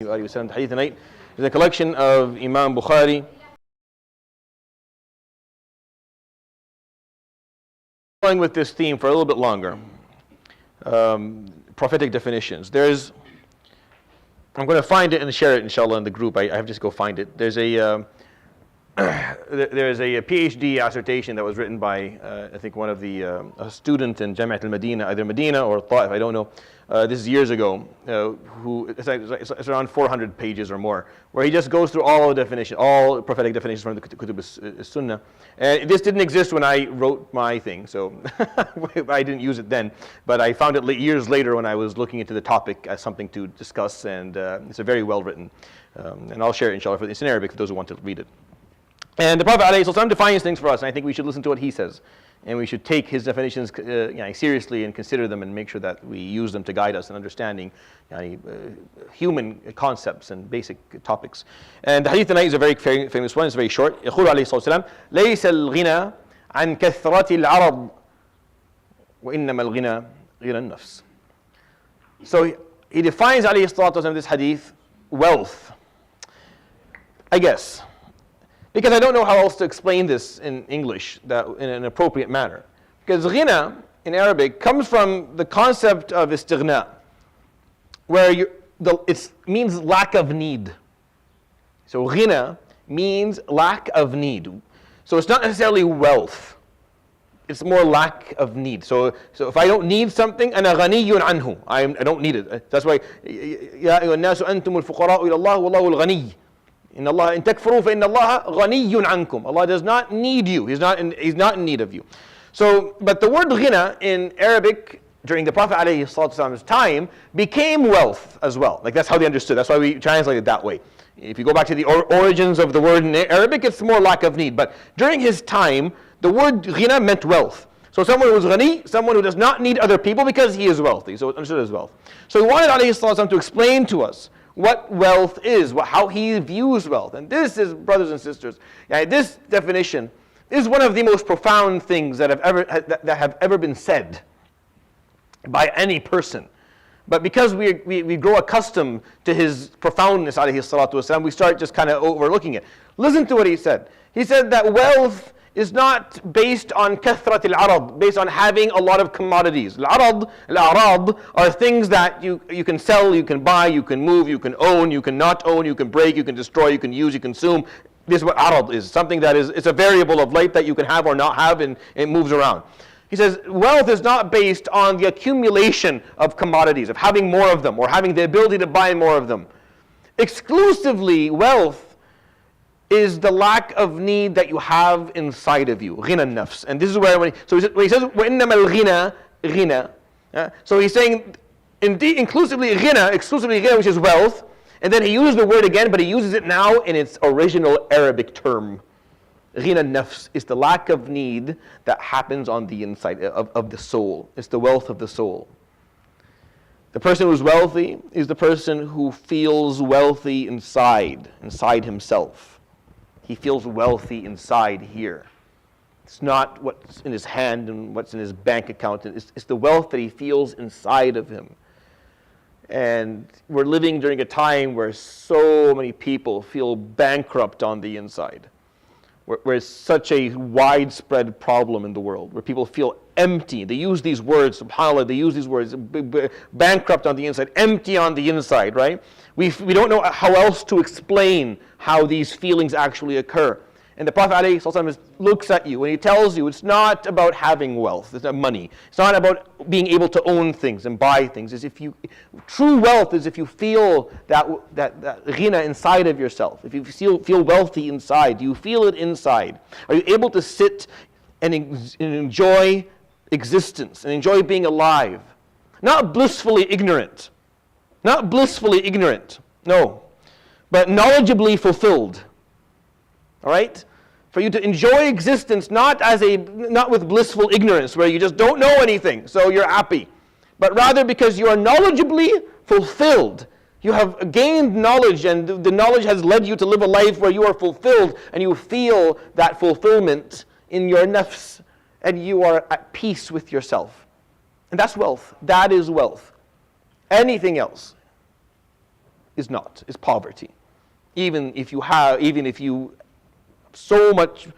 The hadith tonight is a collection of Imam Bukhari. Going with this theme for a little bit longer. Prophetic definitions. I'm going to find it and share it inshallah in the group. I have to just go find it. There's a PhD dissertation that was written by I think one of the a student in Jamiat al-Medina, either Medina or Ta'if, I don't know. This is years ago. It's around 400 pages or more, where he just goes through all the definitions, all prophetic definitions from the Kutub Sunnah. And this didn't exist when I wrote my thing, so I didn't use it then. But I found it years later when I was looking into the topic as something to discuss, and it's a very well written. And I'll share it inshallah. It's in Arabic for those who want to read it. And the Prophet ﷺ defines things for us, and I think we should listen to what he says. And we should take his definitions seriously and consider them and make sure that we use them to guide us in understanding human concepts and basic topics. And the hadith tonight is a very famous one. It's very short. يقول عليه الصلاة والسلام ليس الغنى عن كثرة العرض وإنما الغنى غنى النفس. So he defines عليه الصلاة والسلام this hadith wealth, I guess. Because I don't know how else to explain this in English in an appropriate manner. Because ghina in Arabic comes from the concept of istighna, where it means lack of need. So ghina means lack of need. So it's not necessarily wealth. It's more lack of need. So if I don't need something, أنا غني عنه. I don't need it. That's why يا أيها الناس أنتم الفقراء إلى الله والله الغني. إن تكفروا فإن الله غني عنكم. Allah does not need you. He's not in need of you. So, but the word ghina in Arabic during the Prophet ﷺ's time became wealth as well. Like that's how they understood. That's why we translate it that way. If you go back to the origins of the word in Arabic, it's more lack of need. But during his time, the word ghina meant wealth. So someone who is ghani, someone who does not need other people because he is wealthy. So it's understood as wealth. So he wanted ﷺ to explain to us what wealth is, how he views wealth. And this is, brothers and sisters, this definition is one of the most profound things that have ever been said by any person. But because we grow accustomed to his profoundness, alayhi salatu wasalam, we start just kind of overlooking it. Listen to what he said. He said that wealth is not based on kathrat al-arad, based on having a lot of commodities. Al-arad are things that you can sell, you can buy, you can move, you can own, you can not own, you can break, you can destroy, you can use, you consume. This is what arad is, something that it's a variable of life that you can have or not have, and it moves around. He says wealth is not based on the accumulation of commodities, of having more of them, or having the ability to buy more of them. Exclusively, wealth is the lack of need that you have inside of you. Ghina nafs. And this is where when he says وَإِنَّمَا الْغِنَى ghina. So he's saying indeed exclusively ghina, which is wealth. And then he uses the word again, but he uses it now in its original Arabic term. Ghina nafs is the lack of need that happens on the inside of the soul. It's the wealth of the soul. The person who's wealthy is the person who feels wealthy inside himself. He feels wealthy inside here. It's not what's in his hand and what's in his bank account. It's the wealth that he feels inside of him. And we're living during a time where so many people feel bankrupt on the inside. Where it's such a widespread problem in the world, where people feel empty. They use these words, subhanAllah, they use these words, bankrupt on the inside, empty on the inside, right? We don't know how else to explain how these feelings actually occur. And the Prophet ﷺ looks at you and he tells you it's not about having wealth, it's not money. It's not about being able to own things and buy things. True wealth is if you feel that ghina inside of yourself. If you feel wealthy inside, you feel it inside. Are you able to sit and enjoy existence and enjoy being alive? Not blissfully ignorant. Not blissfully ignorant. No. But knowledgeably fulfilled. All right? For you to enjoy existence not with blissful ignorance where you just don't know anything, so you're happy, but rather because you are knowledgeably fulfilled. You have gained knowledge, and the knowledge has led you to live a life where you are fulfilled and you feel that fulfillment in your nafs and you are at peace with yourself. And that's wealth. That is wealth. Anything else is not, is poverty. Even if you so much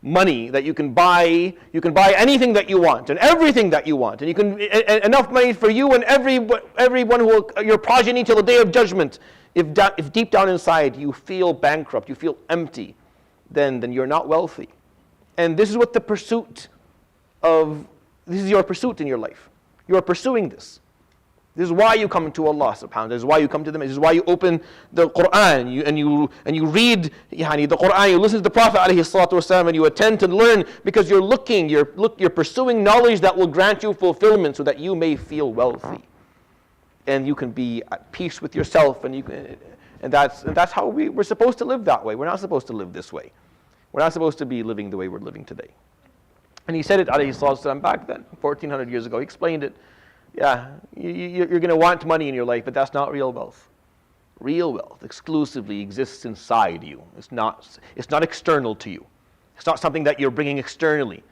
money that you can buy anything that you want and everything that you want, and you can enough money for you and everyone who will, your progeny till the day of judgment. If deep down inside you feel bankrupt, you feel empty, then you're not wealthy. And this is what this is your pursuit in your life. You are pursuing this. This is why you come to Allah subhanahu wa ta'ala. This is why you come to them. This is why you open the Quran and you read the Quran, you listen to the Prophet alayhi salatu wasalam, and you attend to learn, because you're pursuing knowledge that will grant you fulfillment so that you may feel wealthy. And you can be at peace with yourself, and that's how we're supposed to live that way. We're not supposed to live this way. We're not supposed to be living the way we're living today. And he said it alayhi salatu wasalam back then, 1400 years ago. He explained it. Yeah, you're going to want money in your life, but that's not real wealth. Real wealth exclusively exists inside you. It's not external to you. It's not something that you're bringing externally.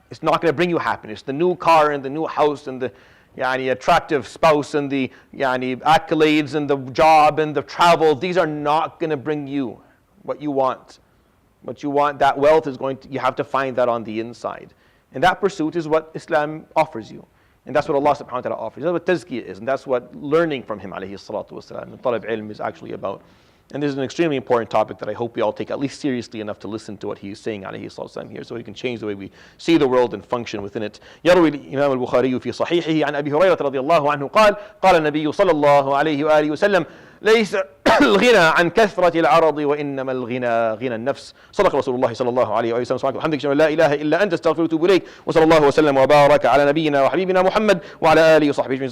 It's not going to bring you happiness. The new car and the new house and the attractive spouse and the accolades and the job and the travel, these are not going to bring you what you want. What you want, that wealth you have to find that on the inside. And that pursuit is what Islam offers you. And that's what Allah subhanahu wa ta'ala offers. That's what tazkiyah is, and that's what learning from him alayhi salatu wasalam and talab ilm is actually about. And this is an extremely important topic that I hope we all take at least seriously enough to listen to what he is saying alayhi salatu wasalam here, so we can change the way we see the world and function within it. يروي الإمام البخاري في صحيحه عن أبي هريرة رضي الله عنه قال قال النبي صلى الله عليه وآله وسلم ليس الغنى عن كثرة العرض وإنما الغنى غنى النفس. صدق رسول الله صلى الله عليه وسلم. سبحانك وبحمدك لا إله إلا أنت أستغفرك وأتوب إليك. وصلى الله وسلم وبارك على نبينا وحبيبنا محمد وعلى آله وصحبه أجمعين.